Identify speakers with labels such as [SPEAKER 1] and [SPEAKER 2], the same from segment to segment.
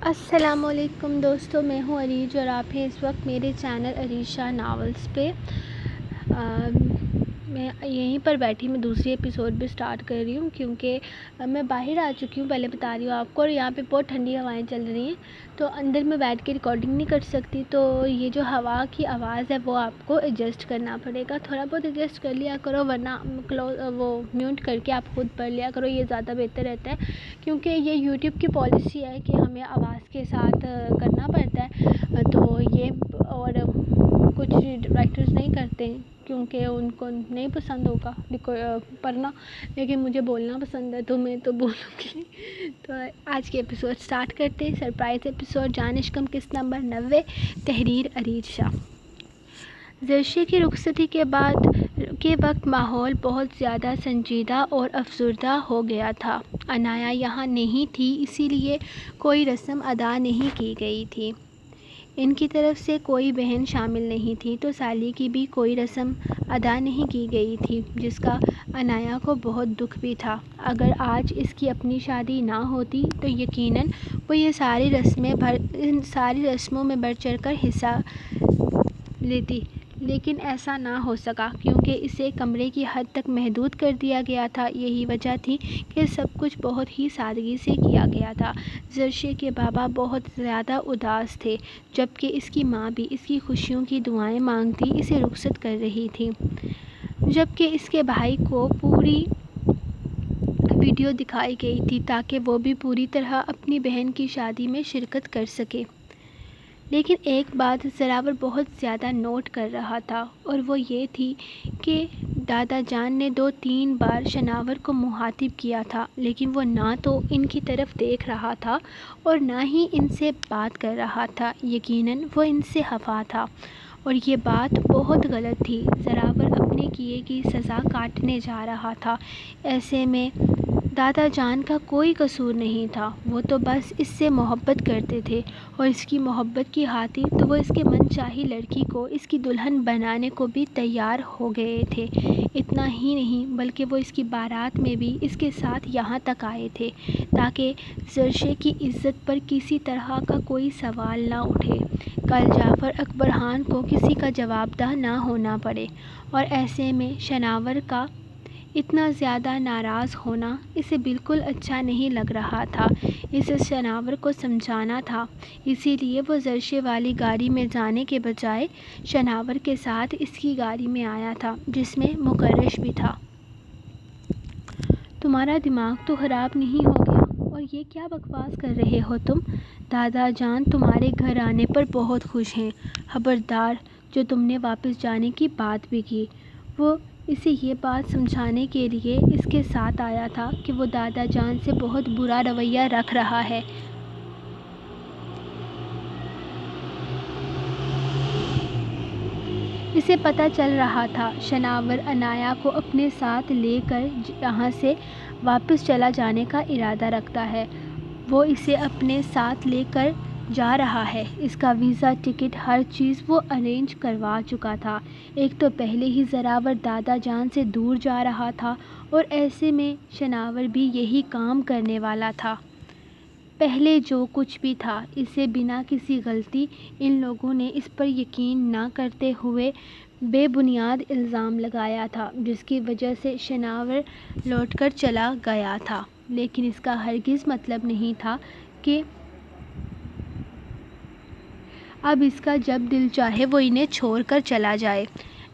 [SPEAKER 1] السلام علیکم دوستو، میں ہوں عریج اور آپ ہیں اس وقت میرے چینل عریشہ ناولز پہ۔ میں یہیں پر بیٹھی میں دوسری ایپیسوڈ بھی سٹارٹ کر رہی ہوں کیونکہ میں باہر آ چکی ہوں، پہلے بتا رہی ہوں آپ کو، اور یہاں پہ بہت ٹھنڈی ہوائیں چل رہی ہیں تو اندر میں بیٹھ کے ریکارڈنگ نہیں کر سکتی، تو یہ جو ہوا کی آواز ہے وہ آپ کو ایڈجسٹ کرنا پڑے گا، تھوڑا بہت ایڈجسٹ کر لیا کرو، ورنہ وہ میوٹ کر کے آپ خود پڑھ لیا کرو، یہ زیادہ بہتر رہتا ہے کیونکہ یہ یوٹیوب کی پالیسی ہے کہ ہمیں آواز کے ساتھ کرنا پڑتا ہے، تو یہ اور کچھ ڈائریکٹرز نہیں کرتے ہیں کیونکہ ان کو نہیں پسند ہوگا پڑھنا، لیکن مجھے بولنا پسند ہے تو میں تو بولوں گی۔ تو آج کے ایپیسوڈ سٹارٹ کرتے ہیں، سرپرائز ایپیسوڈ، جانشکم قسط نمبر 90، تحریر عریج شاہ۔ زرشے کی رخصتی کے وقت ماحول بہت زیادہ سنجیدہ اور افسردہ ہو گیا تھا۔ عنایا یہاں نہیں تھی، اسی لیے کوئی رسم ادا نہیں کی گئی تھی۔ ان کی طرف سے کوئی بہن شامل نہیں تھی تو سالی کی بھی کوئی رسم ادا نہیں کی گئی تھی، جس کا عنایا کو بہت دکھ بھی تھا۔ اگر آج اس کی اپنی شادی نہ ہوتی تو یقیناً وہ یہ ساری رسموں میں بڑھ چڑھ کر حصہ لیتی، لیکن ایسا نہ ہو سکا کیونکہ اسے کمرے کی حد تک محدود کر دیا گیا تھا۔ یہی وجہ تھی کہ سب کچھ بہت ہی سادگی سے کیا گیا تھا۔ زرشے کے بابا بہت زیادہ اداس تھے، جبکہ اس کی ماں بھی اس کی خوشیوں کی دعائیں مانگتی اسے رخصت کر رہی تھی، جبکہ اس کے بھائی کو پوری ویڈیو دکھائی گئی تھی تاکہ وہ بھی پوری طرح اپنی بہن کی شادی میں شرکت کر سکے۔ لیکن ایک بات زراور بہت زیادہ نوٹ کر رہا تھا، اور وہ یہ تھی کہ دادا جان نے 2-3 بار شناور کو مخاطب کیا تھا، لیکن وہ نہ تو ان کی طرف دیکھ رہا تھا اور نہ ہی ان سے بات کر رہا تھا۔ یقیناً وہ ان سے خفا تھا، اور یہ بات بہت غلط تھی۔ زراور اپنے کیے کی سزا کاٹنے جا رہا تھا، ایسے میں دادا جان کا کوئی قصور نہیں تھا، وہ تو بس اس سے محبت کرتے تھے، اور اس کی محبت کی خاطر تو وہ اس کے من چاہی لڑکی کو اس کی دلہن بنانے کو بھی تیار ہو گئے تھے۔ اتنا ہی نہیں بلکہ وہ اس کی بارات میں بھی اس کے ساتھ یہاں تک آئے تھے تاکہ زرشے کی عزت پر کسی طرح کا کوئی سوال نہ اٹھے، کل جعفر اکبر خان کو کسی کا جواب دہ نہ ہونا پڑے، اور ایسے میں شناور کا اتنا زیادہ ناراض ہونا اسے بالکل اچھا نہیں لگ رہا تھا۔ اسے شناور کو سمجھانا تھا، اسی لیے وہ زرشے والی گاڑی میں جانے کے بجائے شناور کے ساتھ اس کی گاڑی میں آیا تھا جس میں مکرش بھی تھا۔ تمہارا دماغ تو خراب نہیں ہو گیا؟ اور یہ کیا بکواس کر رہے ہو تم؟ دادا جان تمہارے گھر آنے پر بہت خوش ہیں۔ خبردار، جو تم نے واپس جانے کی بات بھی کی۔ وہ اسے یہ بات سمجھانے کے لیے اس کے ساتھ آیا تھا کہ وہ دادا جان سے بہت برا رویہ رکھ رہا ہے۔ اسے پتہ چل رہا تھا شناور عنایا کو اپنے ساتھ لے کر یہاں سے واپس چلا جانے کا ارادہ رکھتا ہے۔ وہ اسے اپنے ساتھ لے کر جا رہا ہے، اس کا ویزا، ٹکٹ، ہر چیز وہ ارینج کروا چکا تھا۔ ایک تو پہلے ہی زراور دادا جان سے دور جا رہا تھا، اور ایسے میں شناور بھی یہی کام کرنے والا تھا۔ پہلے جو کچھ بھی تھا، اسے بنا کسی غلطی ان لوگوں نے اس پر یقین نہ کرتے ہوئے بے بنیاد الزام لگایا تھا، جس کی وجہ سے شناور لوٹ کر چلا گیا تھا، لیکن اس کا ہرگز مطلب نہیں تھا کہ اب اس کا جب دل چاہے وہ انہیں چھوڑ کر چلا جائے۔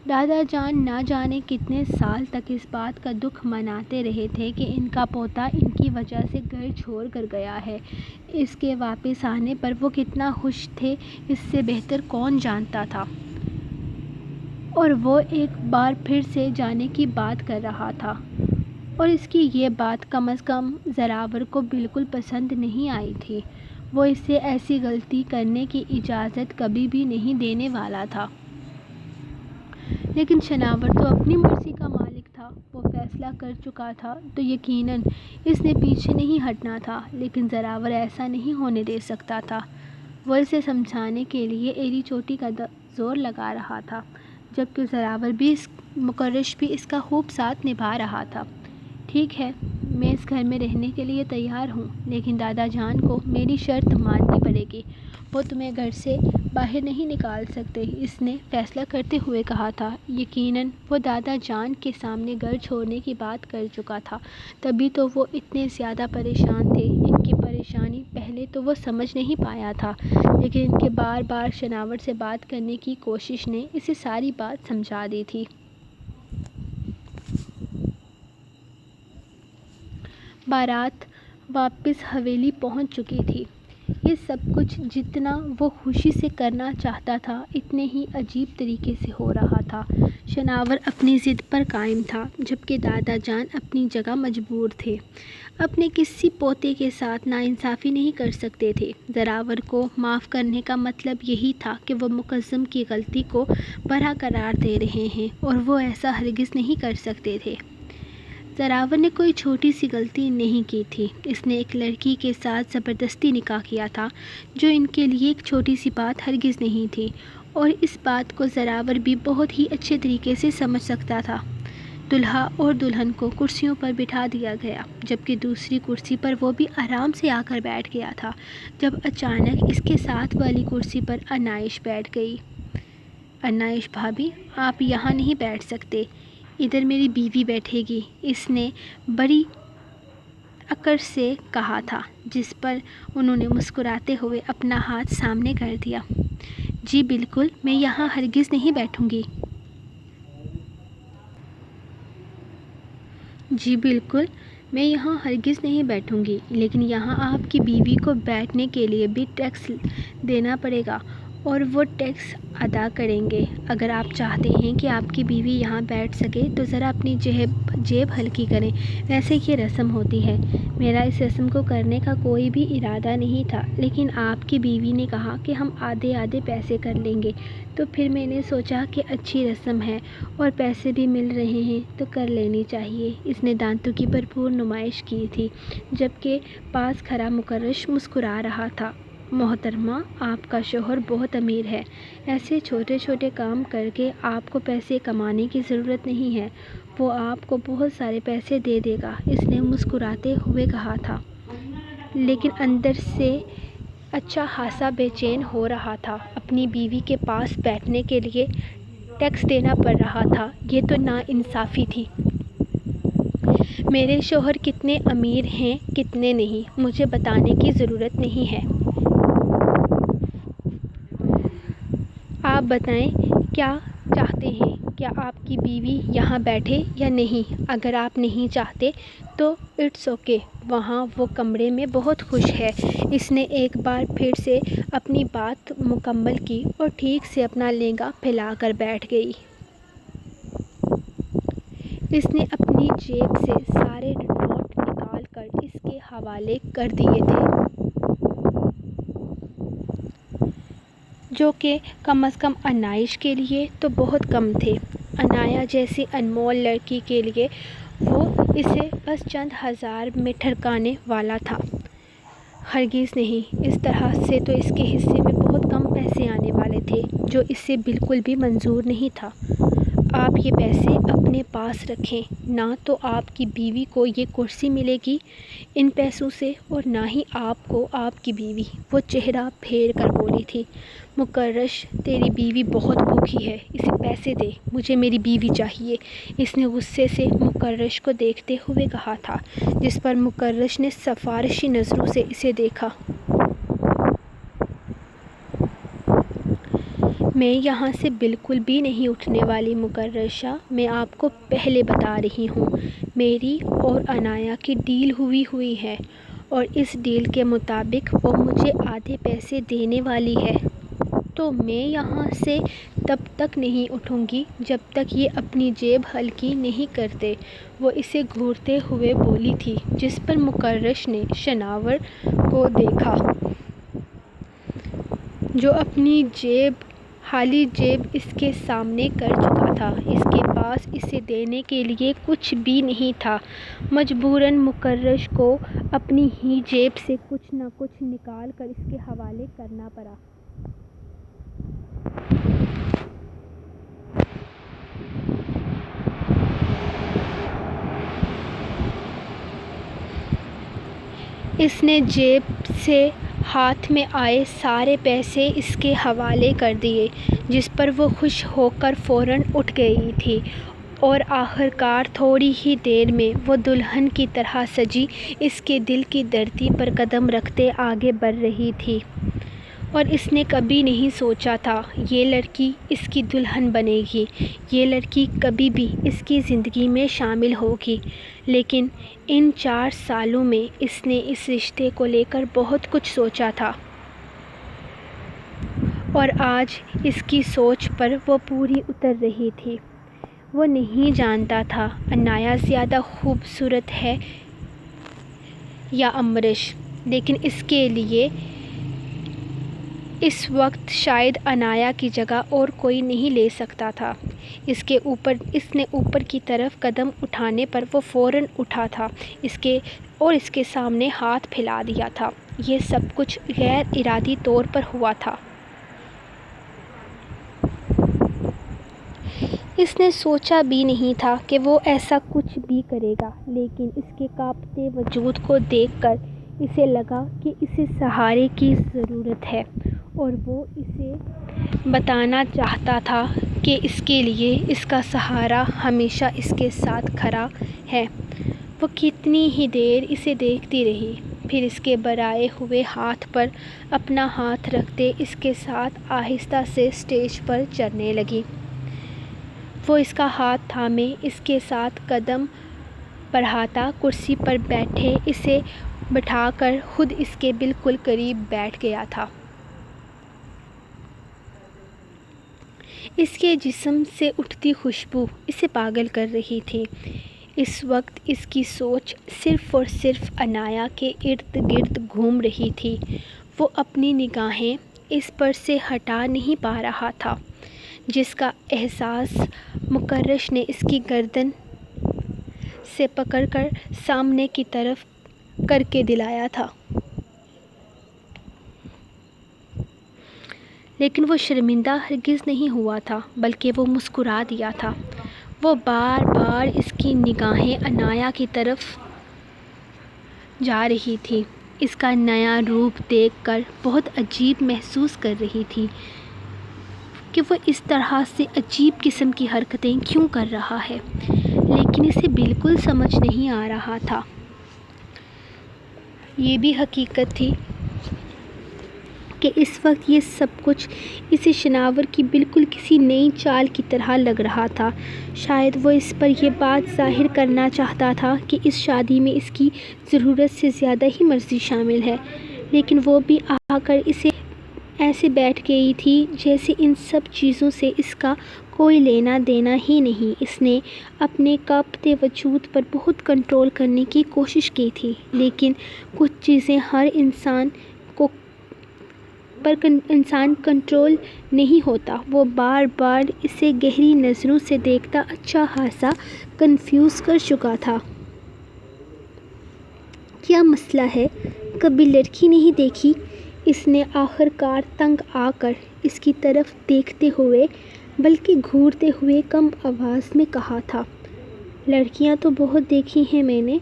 [SPEAKER 1] دادا جان نہ جانے کتنے سال تک اس بات کا دکھ مناتے رہے تھے کہ ان کا پوتا ان کی وجہ سے گھر چھوڑ کر گیا ہے۔ اس کے واپس آنے پر وہ کتنا خوش تھے اس سے بہتر کون جانتا تھا، اور وہ ایک بار پھر سے جانے کی بات کر رہا تھا، اور اس کی یہ بات کم از کم زراور کو بالکل پسند نہیں آئی تھی۔ وہ اسے ایسی غلطی کرنے کی اجازت کبھی بھی نہیں دینے والا تھا، لیکن شناور تو اپنی مرضی کا مالک تھا، وہ فیصلہ کر چکا تھا تو یقیناً اس نے پیچھے نہیں ہٹنا تھا، لیکن زراور ایسا نہیں ہونے دے سکتا تھا۔ وہ اسے سمجھانے کے لیے ایڑی چوٹی کا زور لگا رہا تھا، جبکہ زراور بھی مکرش بھی اس کا خوب ساتھ نبھا رہا تھا۔ ٹھیک ہے، میں اس گھر میں رہنے کے لیے تیار ہوں، لیکن دادا جان کو میری شرط ماننی پڑے گی۔ وہ تمہیں گھر سے باہر نہیں نکال سکتے، اس نے فیصلہ کرتے ہوئے کہا تھا۔ یقیناً وہ دادا جان کے سامنے گھر چھوڑنے کی بات کر چکا تھا، تبھی تو وہ اتنے زیادہ پریشان تھے۔ ان کی پریشانی پہلے تو وہ سمجھ نہیں پایا تھا، لیکن ان کے بار بار شناور سے بات کرنے کی کوشش نے اسے ساری بات سمجھا دی تھی۔ بارات واپس حویلی پہنچ چکی تھی۔ یہ سب کچھ جتنا وہ خوشی سے کرنا چاہتا تھا، اتنے ہی عجیب طریقے سے ہو رہا تھا۔ شناور اپنی ضد پر قائم تھا، جبکہ دادا جان اپنی جگہ مجبور تھے۔ اپنے کسی پوتے کے ساتھ ناانصافی نہیں کر سکتے تھے۔ زراور کو معاف کرنے کا مطلب یہی تھا کہ وہ مقدم کی غلطی کو برا قرار دے رہے ہیں، اور وہ ایسا ہرگز نہیں کر سکتے تھے۔ زراور نے کوئی چھوٹی سی غلطی نہیں کی تھی۔ اس نے ایک لڑکی کے ساتھ زبردستی نکاح کیا تھا، جو ان کے لیے ایک چھوٹی سی بات ہرگز نہیں تھی، اور اس بات کو زراور بھی بہت ہی اچھے طریقے سے سمجھ سکتا تھا۔ دلہا اور دلہن کو کرسیوں پر بٹھا دیا گیا، جبکہ دوسری کرسی پر وہ بھی آرام سے آ کر بیٹھ گیا تھا، جب اچانک اس کے ساتھ والی کرسی پر انائش بیٹھ گئی۔ انائش بھابھی، آپ یہاں نہیں بیٹھ سکتے، ادھر میری بیوی بیٹھے گی، اس نے بڑی اکڑ سے کہا تھا، جس پر انہوں نے مسکراتے ہوئے اپنا ہاتھ سامنے کر دیا۔ جی بالکل، میں یہاں ہرگز نہیں بیٹھوں گی۔ جی بالکل، میں یہاں ہرگز نہیں بیٹھوں گی، لیکن یہاں آپ کی بیوی کو بیٹھنے کے لیے بھی ٹیکس دینا پڑے گا، اور وہ ٹیکس ادا کریں گے۔ اگر آپ چاہتے ہیں کہ آپ کی بیوی یہاں بیٹھ سکے تو ذرا اپنی جیب ہلکی کریں، ویسے یہ رسم ہوتی ہے۔ میرا اس رسم کو کرنے کا کوئی بھی ارادہ نہیں تھا، لیکن آپ کی بیوی نے کہا کہ ہم آدھے آدھے پیسے کر لیں گے، تو پھر میں نے سوچا کہ اچھی رسم ہے اور پیسے بھی مل رہے ہیں تو کر لینی چاہیے۔ اس نے دانتوں کی بھرپور نمائش کی تھی، جبکہ پاس کھڑا مکرش مسکرا رہا تھا۔ محترمہ، آپ کا شوہر بہت امیر ہے، ایسے چھوٹے چھوٹے کام کر کے آپ کو پیسے کمانے کی ضرورت نہیں ہے، وہ آپ کو بہت سارے پیسے دے دے گا، اس نے مسکراتے ہوئے کہا تھا، لیکن اندر سے اچھا خاصا بے چین ہو رہا تھا۔ اپنی بیوی کے پاس بیٹھنے کے لیے ٹیکس دینا پڑ رہا تھا، یہ تو ناانصافی تھی۔ میرے شوہر کتنے امیر ہیں کتنے نہیں، مجھے بتانے کی ضرورت نہیں ہے۔ آپ بتائیں کیا چاہتے ہیں، کیا آپ کی بیوی یہاں بیٹھے یا نہیں؟ اگر آپ نہیں چاہتے تو اٹس اوکے، وہاں وہ کمرے میں بہت خوش ہے۔ اس نے ایک بار پھر سے اپنی بات مکمل کی اور ٹھیک سے اپنا لہنگا پھیلا کر بیٹھ گئی۔ اس نے اپنی جیب سے سارے نوٹ نکال کر اس کے حوالے کر دیے تھے، جو کہ کم از کم انائش کے لیے تو بہت کم تھے۔ انایا جیسی انمول لڑکی کے لیے وہ اسے بس چند ہزار میں ٹھرکانے والا تھا۔ ہرگز نہیں، اس طرح سے تو اس کے حصے میں بہت کم پیسے آنے والے تھے، جو اسے بالکل بھی منظور نہیں تھا۔ آپ یہ پیسے اپنے پاس رکھیں، نہ تو آپ کی بیوی کو یہ کرسی ملے گی ان پیسوں سے، اور نہ ہی آپ کو آپ کی بیوی۔ وہ چہرہ پھیر کر بولی تھی۔ مکرش، تیری بیوی بہت بھوکی ہے، اسے پیسے دے، مجھے میری بیوی چاہیے، اس نے غصے سے مکرش کو دیکھتے ہوئے کہا تھا، جس پر مکرش نے سفارشی نظروں سے اسے دیکھا۔ میں یہاں سے بالکل بھی نہیں اٹھنے والی مکرشہ، میں آپ کو پہلے بتا رہی ہوں، میری اور انایا کی ڈیل ہوئی ہے، اور اس ڈیل کے مطابق وہ مجھے آدھے پیسے دینے والی ہے، تو میں یہاں سے تب تک نہیں اٹھوں گی جب تک یہ اپنی جیب ہلکی نہیں کرتے۔ وہ اسے گھورتے ہوئے بولی تھی، جس پر مکرش نے شناور کو دیکھا، جو اپنی خالی جیب اس کے سامنے کر چکا تھا۔ اس کے پاس اسے دینے کے لیے کچھ بھی نہیں تھا۔ مجبوراً مکرش کو اپنی ہی جیب سے کچھ نہ کچھ نکال کر اس کے حوالے کرنا پڑا۔ اس نے جیب سے ہاتھ میں آئے سارے پیسے اس کے حوالے کر دیے، جس پر وہ خوش ہو کر فوراً اٹھ گئی تھی، اور آخرکار تھوڑی ہی دیر میں وہ دلہن کی طرح سجی اس کے دل کی دھرتی پر قدم رکھتے آگے بڑھ رہی تھی۔ اور اس نے کبھی نہیں سوچا تھا یہ لڑکی اس کی دلہن بنے گی، یہ لڑکی کبھی بھی اس کی زندگی میں شامل ہوگی، لیکن ان 4 سالوں میں اس نے اس رشتے کو لے کر بہت کچھ سوچا تھا، اور آج اس کی سوچ پر وہ پوری اتر رہی تھی۔ وہ نہیں جانتا تھا انایا زیادہ خوبصورت ہے یا امریش، لیکن اس کے لیے اس وقت شاید انایا کی جگہ اور کوئی نہیں لے سکتا تھا۔ اس نے اوپر کی طرف قدم اٹھانے پر وہ فوراً اٹھا تھا اور اس کے سامنے ہاتھ پھیلا دیا تھا۔ یہ سب کچھ غیر ارادی طور پر ہوا تھا۔ اس نے سوچا بھی نہیں تھا کہ وہ ایسا کچھ بھی کرے گا، لیکن اس کے کانپتے وجود کو دیکھ کر اسے لگا کہ اسے سہارے کی ضرورت ہے، اور وہ اسے بتانا چاہتا تھا کہ اس کے لیے اس کا سہارا ہمیشہ اس کے ساتھ کھڑا ہے۔ وہ کتنی ہی دیر اسے دیکھتی رہی، پھر اس کے بڑھائے ہوئے ہاتھ پر اپنا ہاتھ رکھتے اس کے ساتھ آہستہ سے اسٹیج پر چڑھنے لگی۔ وہ اس کا ہاتھ تھامے اس کے ساتھ قدم بڑھاتا کرسی پر بیٹھے اسے بٹھا کر خود اس کے بالکل قریب بیٹھ گیا تھا۔ اس کے جسم سے اٹھتی خوشبو اسے پاگل کر رہی تھی۔ اس وقت اس کی سوچ صرف اور صرف انایا کے ارد گرد گھوم رہی تھی۔ وہ اپنی نگاہیں اس پر سے ہٹا نہیں پا رہا تھا، جس کا احساس مکرش نے اس کی گردن سے پکڑ کر سامنے کی طرف کر کے دلایا تھا۔ لیکن وہ شرمندہ ہرگز نہیں ہوا تھا، بلکہ وہ مسکرا دیا تھا۔ وہ بار بار اس کی نگاہیں انایا کی طرف جا رہی تھیں، اس کا نیا روپ دیکھ کر بہت عجیب محسوس کر رہی تھی کہ وہ اس طرح سے عجیب قسم کی حرکتیں کیوں کر رہا ہے، لیکن اسے بالکل سمجھ نہیں آ رہا تھا۔ یہ بھی حقیقت تھی کہ اس وقت یہ سب کچھ اسے شناور کی بالکل کسی نئی چال کی طرح لگ رہا تھا۔ شاید وہ اس پر یہ بات ظاہر کرنا چاہتا تھا کہ اس شادی میں اس کی ضرورت سے زیادہ ہی مرضی شامل ہے، لیکن وہ بھی آ کر اسے ایسے بیٹھ گئی تھی جیسے ان سب چیزوں سے اس کا کوئی لینا دینا ہی نہیں۔ اس نے اپنے کانپتے وجود پر بہت کنٹرول کرنے کی کوشش کی تھی، لیکن کچھ چیزیں ہر انسان کنٹرول نہیں ہوتا۔ وہ بار بار اسے گہری نظروں سے دیکھتا اچھا خاصا کنفیوز کر چکا تھا۔ کیا مسئلہ ہے؟ کبھی لڑکی نہیں دیکھی؟ اس نے آخرکار تنگ آ کر اس کی طرف دیکھتے ہوئے بلکہ گھورتے ہوئے کم آواز میں کہا تھا۔ لڑکیاں تو بہت دیکھی ہیں میں نے،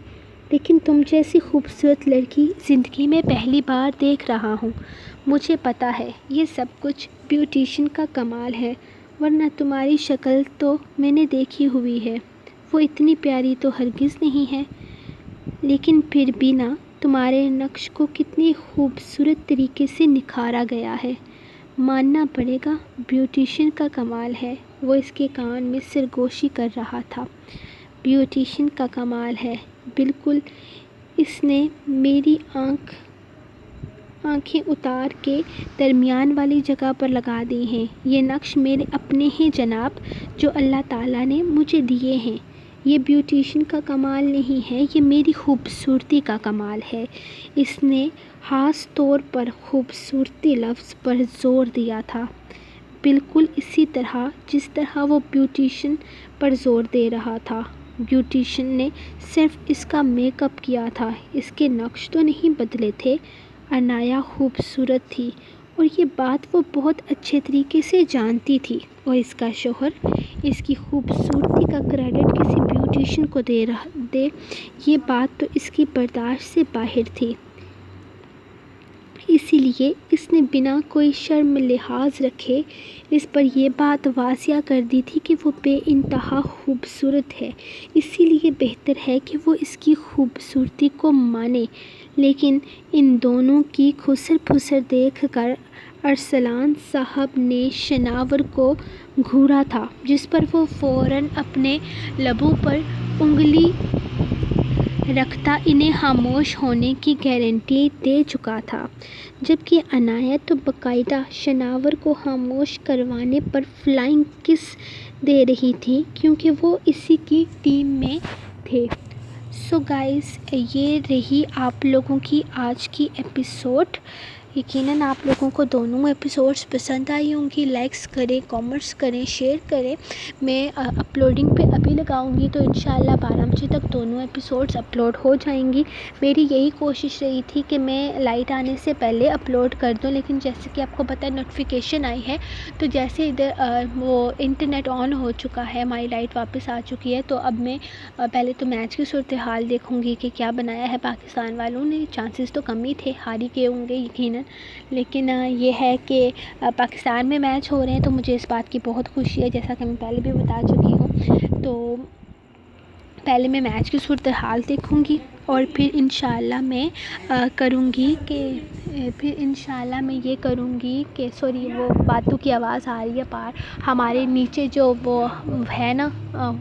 [SPEAKER 1] لیکن تم جیسی خوبصورت لڑکی زندگی میں پہلی بار دیکھ رہا ہوں۔ مجھے پتا ہے یہ سب کچھ بیوٹیشین کا کمال ہے، ورنہ تمہاری شکل تو میں نے دیکھی ہوئی ہے، وہ اتنی پیاری تو ہرگز نہیں ہے، لیکن پھر بھی نا، تمہارے نقش کو کتنی خوبصورت طریقے سے نکھارا گیا ہے، ماننا پڑے گا بیوٹیشین کا کمال ہے۔ وہ اس کے کان میں سرگوشی کر رہا تھا۔ بیوٹیشین کا کمال ہے، بالکل۔ اس نے میری آنکھیں اتار کے درمیان والی جگہ پر لگا دی ہیں۔ یہ نقش میرے اپنے ہیں جناب، جو اللہ تعالیٰ نے مجھے دیے ہیں۔ یہ بیوٹیشین کا کمال نہیں ہے، یہ میری خوبصورتی کا کمال ہے۔ اس نے خاص طور پر خوبصورتی لفظ پر زور دیا تھا، بالکل اسی طرح جس طرح وہ بیوٹیشین پر زور دے رہا تھا۔ بیوٹیشین نے صرف اس کا میک اپ کیا تھا، اس کے نقش تو نہیں بدلے تھے۔ انایا خوبصورت تھی، اور یہ بات وہ بہت اچھے طریقے سے جانتی تھی، اور اس کا شوہر اس کی خوبصورتی کا کریڈٹ کسی بیوٹیشین کو دے، یہ بات تو اس کی برداشت سے باہر تھی۔ اسی لیے اس نے بنا کوئی شرم لحاظ رکھے اس پر یہ بات واضح کر دی تھی کہ وہ بے انتہا خوبصورت ہے، اسی لیے بہتر ہے کہ وہ اس کی خوبصورتی کو مانے۔ لیکن ان دونوں کی خسر پھسر دیکھ کر ارسلان صاحب نے شناور کو گھورا تھا، جس پر وہ فوراً اپنے لبوں پر انگلی رکھتا انہیں خاموش ہونے کی گارنٹی دے چکا تھا، جبکہ عنایت تو باقاعدہ شناور کو خاموش کروانے پر فلائنگ کس دے رہی تھی، کیونکہ وہ اسی کی ٹیم میں تھے۔ سو گائز، یہ رہی آپ لوگوں کی آج کی ایپیسوڈ۔ یقیناً آپ لوگوں کو دونوں ایپیسوڈز پسند آئی ہوں گی۔ لائکس کریں، کامنٹس کریں، شیئر کریں۔ میں اپلوڈنگ پہ ابھی لگاؤں گی تو انشاءاللہ 12 بجے تک دونوں ایپیسوڈز اپلوڈ ہو جائیں گی۔ میری یہی کوشش رہی تھی کہ میں لائٹ آنے سے پہلے اپلوڈ کر دوں، لیکن جیسے کہ آپ کو پتہ ہے نوٹیفیکیشن آئی ہے تو جیسے ادھر وہ انٹرنیٹ آن ہو چکا ہے، ہماری لائٹ واپس آ چکی ہے، تو اب میں پہلے تو میچ کی صورتحال دیکھوں گی کہ کیا بنایا ہے پاکستان والوں نے۔ چانسز تو کم ہی تھے، ہار ہی کے ہوں گے یقیناً، لیکن یہ ہے کہ پاکستان میں میچ ہو رہے ہیں تو مجھے اس بات کی بہت خوشی ہے، جیسا کہ میں پہلے بھی بتا چکی ہوں۔ تو پہلے میں میچ کی صورتحال دیکھوں گی اور پھر انشاءاللہ میں کروں گی کہ سوری، وہ باتوں کی آواز آ رہی ہے پار ہمارے نیچے جو وہ ہے نا،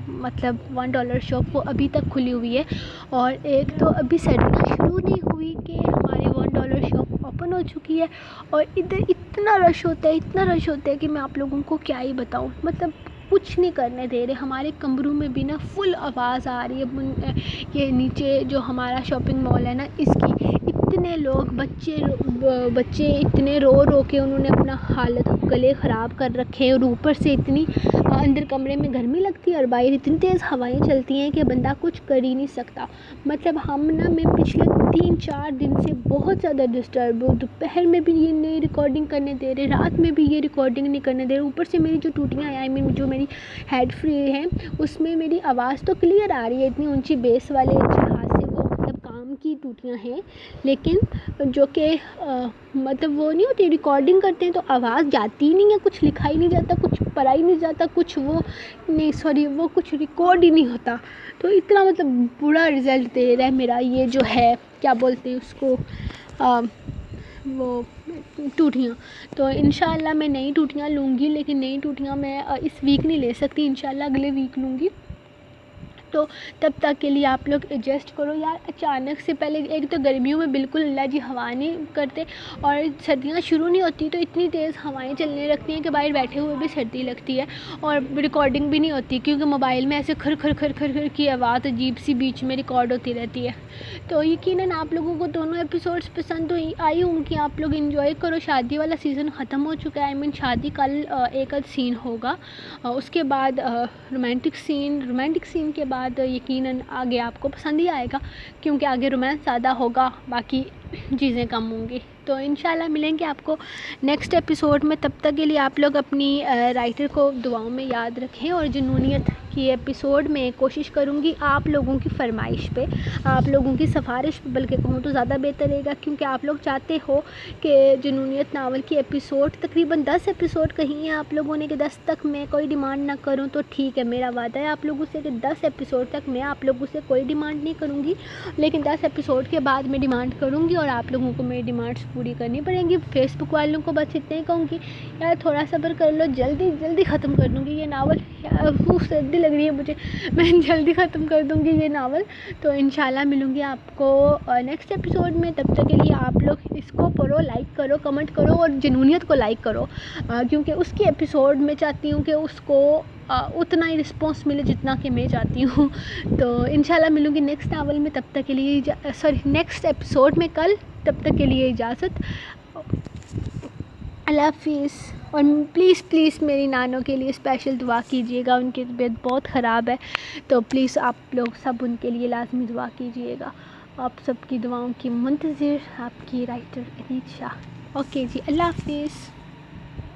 [SPEAKER 1] مطلب $1 شاپ وہ ابھی تک کھلی ہوئی ہے، اور ایک تو ابھی سردیاں شروع نہیں ہوئی کہ ہماری $1 شاپ اوپن ہو چکی ہے، اور ادھر اتنا رش ہوتا ہے کہ میں آپ لوگوں کو کیا ہی بتاؤں، مطلب کچھ نہیں کرنے دے رہے۔ ہمارے کمروں میں بھی نا فل آواز آ رہی ہے، یہ نیچے جو ہمارا شاپنگ مال ہے نا، اس کی اتنے لوگ بچے اتنے رو کے انہوں نے اپنا حالت گلے خراب کر رکھے، اور اوپر سے اتنی اندر کمرے میں گرمی لگتی ہے اور باہر اتنی تیز ہوائیں چلتی ہیں کہ بندہ کچھ کر ہی نہیں سکتا۔ مطلب میں پچھلے 3-4 دن سے بہت زیادہ ڈسٹرب ہوں، دوپہر میں بھی یہ نہیں ریکارڈنگ کرنے دے رہے، رات میں بھی یہ ریکارڈنگ نہیں کرنے دے رہے، اوپر سے میری جو ٹوٹیاں ہیں، جو میری ہیڈ فری ہیں، اس میں میری آواز تو کلیئر آ رہی ہے، اتنی اونچی بیس والے جہاز سے وہ مطلب کام کی ٹوٹیاں ہیں، لیکن جو کہ مطلب وہ نہیں ہوتی، ریکارڈنگ کرتے ہیں تو آواز جاتی ہی نہیں ہے، کچھ لکھا ہی نہیں جاتا، کچھ پڑھا ہی نہیں جاتا، وہ کچھ ریکارڈ ہی نہیں ہوتا، تو اتنا مطلب برا رزلٹ دے رہا ہے میرا یہ جو ہے، کیا بولتے ہیں اس کو، وہ ٹوٹیاں۔ تو انشاءاللہ میں نئی ٹوٹیاں لوں گی، لیکن نئی ٹوٹیاں میں اس ویک نہیں لے سکتی، انشاءاللہ اگلے ویک لوں گی۔ تو تب تک کے لیے آپ لوگ ایڈجسٹ کرو یار۔ اچانک سے پہلے ایک تو گرمیوں میں بالکل اللہ جی ہوا نہیں کرتے، اور سردیاں شروع نہیں ہوتی تو اتنی تیز ہوائیں چلنے لگتی ہیں کہ باہر بیٹھے ہوئے بھی سردی لگتی ہے، اور ریکارڈنگ بھی نہیں ہوتی کیونکہ موبائل میں ایسے کھر کھر کھر کھر کھر کی آواز عجیب سی بیچ میں ریکارڈ ہوتی رہتی ہے۔ تو یقیناً آپ لوگوں کو دونوں ایپیسوڈز پسند آئی ہوں کہ آپ لوگ انجوائے کرو۔ شادی والا سیزن ختم ہو چکا ہے، شادی کل ایک سین ہوگا، اس کے بعد رومانٹک سین کے بعد یقیناً آگے آپ کو پسند ہی آئے گا، کیونکہ آگے رومانس زیادہ ہوگا، باقی چیزیں کم ہوں گی۔ تو انشاءاللہ ملیں گے آپ کو نیکسٹ ایپیسوڈ میں، تب تک کے لیے آپ لوگ اپنی رائٹر کو دعاؤں میں یاد رکھیں، اور جنونیت کی ایپیسوڈ میں کوشش کروں گی آپ لوگوں کی فرمائش پہ، آپ لوگوں کی سفارش پہ بلکہ کہوں تو زیادہ بہتر رہے گا، کیونکہ آپ لوگ چاہتے ہو کہ جنونیت ناول کی ایپیسوڈ تقریباً 10 ایپیسوڈ کہیں ہیں آپ لوگوں نے کہ 10 تک میں کوئی ڈیمانڈ نہ کروں، تو ٹھیک ہے، میرا وعدہ ہے آپ لوگوں سے کہ 10 ایپیسوڈ تک میں آپ لوگوں سے کوئی ڈیمانڈ نہیں کروں گی، لیکن 10 ایپیسوڈ کے بعد میں ڈیمانڈ کروں گی، اور آپ لوگوں کو میری ڈیمانڈس پوری کرنی پڑیں گی۔ فیس بک والوں کو بس اتنا ہی کہوں گی یار تھوڑا صبر کر لو، جلدی ختم کر دوں گی یہ ناول، سردی لگ رہی ہے مجھے، میں جلدی ختم کر دوں گی یہ ناول۔ تو انشاءاللہ ملوں گی آپ کو نیکسٹ ایپیسوڈ میں، تب تک کے لیے آپ لوگ اس کو پڑھو، لائک کرو، کمنٹ کرو، اور جنونیت کو لائک کرو، کیونکہ اس کی ایپیسوڈ میں چاہتی ہوں کہ اس کو اتنا ہی رسپانس ملے جتنا کہ میں چاہتی ہوں۔ تو انشاءاللہ ملوں گی نیکسٹ ناول میں، تب تک کے لیے نیکسٹ ایپیسوڈ میں کل، تب تک کے لیے اجازت، اللہ حافظ۔ اور پلیز میری نانوں کے لیے اسپیشل دعا کیجیے گا، ان کی طبیعت بہت خراب ہے، تو پلیز آپ لوگ سب ان کے لیے لازمی دعا کیجیے گا۔ آپ سب کی دعاؤں کی منتظر آپ کی رائٹر انیت شاہ۔ اوکے جی، اللہ حافظ۔